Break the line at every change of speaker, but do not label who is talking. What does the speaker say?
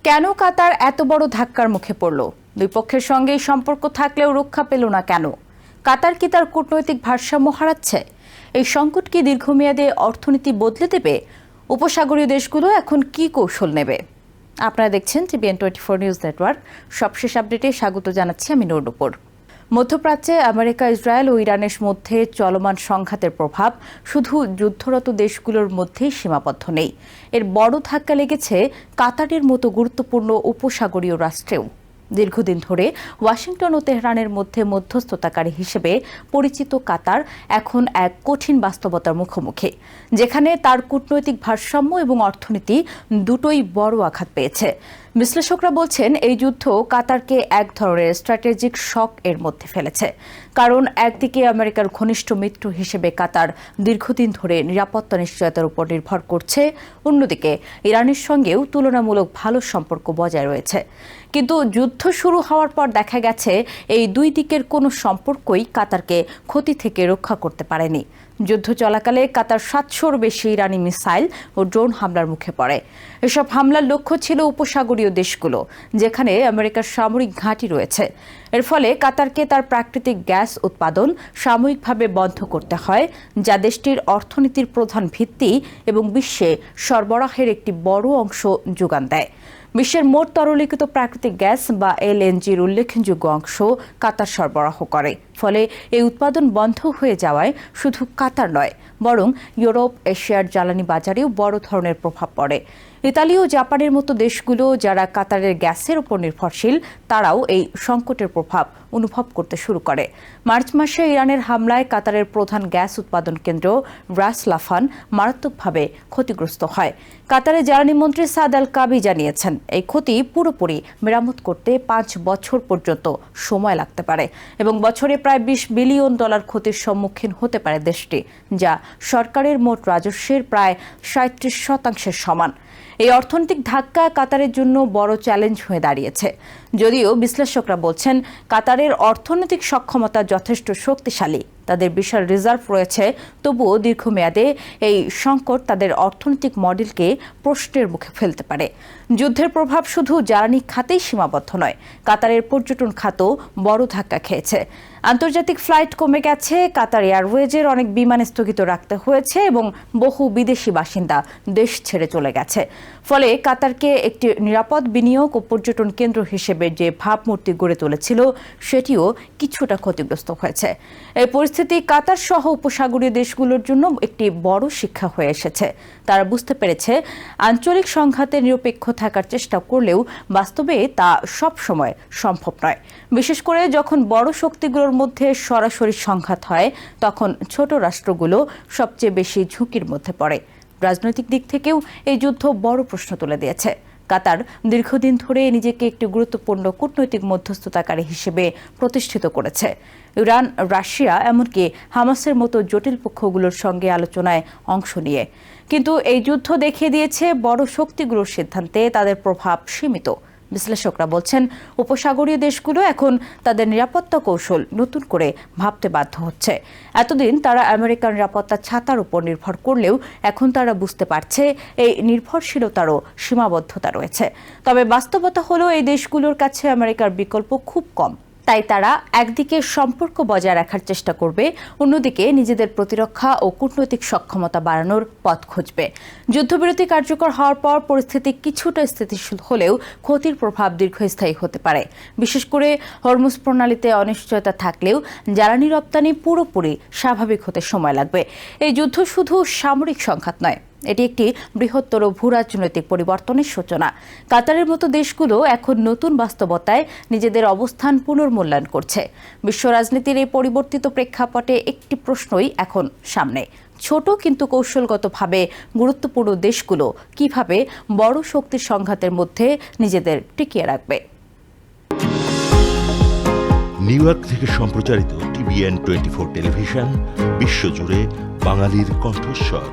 কেন কাতার এত বড় ধাক্কার মুখে পড়ল? দুই পক্ষের সঙ্গেই সম্পর্ক থাকলেও রক্ষা পেল না কেন? কাতার কি তার কূটনৈতিক ভারসাম্য হারাচ্ছে? এই সংকট কি দীর্ঘমেয়াদে অর্থনীতি বদলে দেবে? উপসাগরীয় দেশগুলো এখন কি কৌশল নেবে? আপনারা দেখছেন TVN 24 নিউজ নেটওয়ার্ক। সবশেষ আপডেটে স্বাগত জানাচ্ছি আমি নূর। মধ্যপ্রাচ্যে আমেরিকা, ইসরায়েল ও ইরানের মধ্যে চলমান সংঘাতের প্রভাব শুধু যুদ্ধরত দেশগুলোর মধ্যেই সীমাবদ্ধ নেই। এর বড় ধাক্কা লেগেছে কাতারের মতো গুরুত্বপূর্ণ উপসাগরীয় রাষ্ট্রেও। দীর্ঘদিন ধরে ওয়াশিংটন ও তেহরানের মধ্যে মধ্যস্থতাকারী হিসেবে পরিচিত কাতার এখন এক কঠিন বাস্তবতার মুখোমুখি, যেখানে তার কূটনৈতিক ভারসাম্য এবং অর্থনীতি দুটোই বড় আঘাত পেয়েছে। বিশ্লেষকরা বলছেন এই যুদ্ধ কাতারকে এক ধরনের স্ট্র্যাটেজিক শক এর মধ্যে ফেলেছে। কারণ একদিকে আমেরিকার ঘনিষ্ঠ মিত্র হিসেবে কাতার দীর্ঘদিন ধরে নিরাপত্তা নিশ্চয়তার উপর নির্ভর করছে, অন্যদিকে ইরানের সঙ্গেও তুলনামূলক ভালো সম্পর্ক বজায় রয়েছে। কিন্তু যুদ্ধ শুরু হওয়ার পর দেখা গেছে এই দুই দিকের কোনো সম্পর্কই কাতারকে ক্ষতি থেকে রক্ষা করতে পারেনি। যুদ্ধ চলাকালে কাতার 700-র বেশি ইরানি মিসাইল ও ড্রোন হামলার মুখে পড়ে। এসব হামলার লক্ষ্য ছিল উপসাগরীয় দেশগুলো, যেখানে আমেরিকার সামরিক ঘাঁটি রয়েছে। এর ফলে কাতারকে তার প্রাকৃতিক গ্যাস উৎপাদন সাময়িকভাবে বন্ধ করতে হয়, যা দেশটির অর্থনীতির প্রধান ভিত্তি এবং বিশ্বে সরবরাহের একটি বড় অংশ যোগান দেয়। বিশ্বের মোট তরলীকৃত প্রাকৃতিক গ্যাস বা LNGর উল্লেখযোগ্য অংশ কাতার সরবরাহ করে। ফলে এই উৎপাদন বন্ধ হয়ে যাওয়ায় শুধু কাতার নয়, বরং ইউরোপ, এশিয়ার জ্বালানি বাজারেও বড় ধরনের প্রভাব পড়ে। ইতালি ও জাপানের মতো দেশগুলো যারা কাতারের গ্যাসের উপর নির্ভরশীল, তারাও এই সংকটের প্রভাব অনুভব করতে শুরু করে। মার্চ মাসে ইরানের হামলায় কাতারের প্রধান গ্যাস উৎপাদন কেন্দ্র রাস লাফান মারাত্মকভাবে ক্ষতিগ্রস্ত হয়। কাতারের জ্বালানি মন্ত্রী সাদ আল কাবি জানিয়েছেন, এই ক্ষতি পুরোপুরি মেরামত করতে 5 বছর পর্যন্ত সময় লাগতে পারে এবং বছরে প্রায় $20 বিলিয়ন ক্ষতির সম্মুখীন হতে পারে দেশটি, যা সরকারের মোট রাজস্বের প্রায় 37% সমান। এই অর্থনৈতিক ধাক্কা কাতারের জন্য বড় চ্যালেঞ্জ হয়ে দাঁড়িয়েছে। যদিও বিশ্লেষকরা বলছেন কাতারের অর্থনৈতিক সক্ষমতা যথেষ্ট শক্তিশালী, তাদের বিশাল রিজার্ভ রয়েছে, তবুও দীর্ঘমেয়াদে এই সংকট তাদের অর্থনৈতিক মডেলকে প্রশ্নের মুখে ফেলতে পারে। যুদ্ধের প্রভাব শুধু জ্বালানি খাতেই সীমাবদ্ধ নয়, কাতারের পর্যটন খাতও বড় ধাক্কা খেয়েছে। আন্তর্জাতিক ফ্লাইট কমে গেছে, কাতার এয়ারওয়েজের অনেক বিমান স্থগিত রাখতে হয়েছে এবং বহু বিদেশি বাসিন্দা দেশ ছেড়ে চলে গেছে। ফলে কাতারকে একটি নিরাপদ বিনিয়োগ ও পর্যটন কেন্দ্র হিসেবে যে ভাবমূর্তি গড়ে তুলেছিল, সেটিও কিছুটা ক্ষতিগ্রস্ত হয়েছে। এই পরিস্থিতি কাতার সহ উপসাগরীয় দেশগুলোর জন্য একটি বড় শিক্ষা হয়ে এসেছে। তারা বুঝতে পেরেছে আঞ্চলিক সংঘাতে নিরপেক্ষ থাকার চেষ্টা করলেও বাস্তবে তা সব সময় সম্ভব নয়। বিশেষ করে যখন বড় শক্তিগুলোর মধ্যে সরাসরি সংঘাত হয়, তখন ছোট রাষ্ট্রগুলো সবচেয়ে বেশি ঝুঁকির মধ্যে পড়ে। রাজনৈতিক দিক থেকেও এই যুদ্ধ বড় প্রশ্ন তুলে দিয়েছে। কাতার দীর্ঘদিন ধরে নিজেকে একটি গুরুত্বপূর্ণ কূটনৈতিক মধ্যস্থতাকারী হিসেবে প্রতিষ্ঠিত করেছে। ইরান, রাশিয়া, এমনকি হামাসের মতো জটিল পক্ষগুলোর সঙ্গে আলোচনায় অংশ নিয়ে। কিন্তু এই যুদ্ধ দেখিয়ে দিয়েছে বড় শক্তিগুলোর সিদ্ধান্তে তাদের প্রভাব সীমিত। বিশ্লেষকরা বলছেন উপসাগরীয় দেশগুলো এখন তাদের নিরাপত্তা কৌশল নতুন করে ভাবতে বাধ্য হচ্ছে। এতদিন তারা আমেরিকার নিরাপত্তা ছাতার উপর নির্ভর করলেও এখন তারা বুঝতে পারছে এই নির্ভরশীলতারও সীমাবদ্ধতা রয়েছে। তবে বাস্তবতা হলো এই দেশগুলোর কাছে আমেরিকার বিকল্প খুব কম। তাই তারা একদিকে সম্পর্ক বজায় রাখার চেষ্টা করবে, অন্যদিকে নিজেদের প্রতিরক্ষা ও কূটনৈতিক সক্ষমতা বাড়ানোর পথ খুঁজবে। যুদ্ধবিরতি কার্যকর হওয়ার পর পরিস্থিতি কিছুটা স্থিতিশীল হলেও ক্ষতির প্রভাব দীর্ঘস্থায়ী হতে পারে। বিশেষ করে হরমুজ প্রণালীতে অনিশ্চয়তা থাকলেও জ্বালানি রপ্তানি পুরোপুরি স্বাভাবিক হতে সময় লাগবে। এই যুদ্ধ শুধু সামরিক সংঘাত নয়, এটি একটি বৃহত্তর ভূরাজনৈতিক পরিবর্তনের সূচনা। কাতারের মতো দেশগুলো এখন নতুন বাস্তবতায় নিজেদের অবস্থান পুনর্মূল্যায়ন করছে। বিশ্ব রাজনীতির এই পরিবর্তিত প্রেক্ষাপটে একটি প্রশ্নই এখন সামনে: ছোট কিন্তু কৌশলগতভাবে গুরুত্বপূর্ণ দেশগুলো কিভাবে বড় শক্তির সংঘাতের মধ্যে নিজেদের টিকিয়ে রাখবে।
নিউ ইয়র্ক থেকে সম্প্রচারিত TVN 24 টেলিভিশন বিশ্বজুড়ে বাঙালির কণ্ঠস্বর।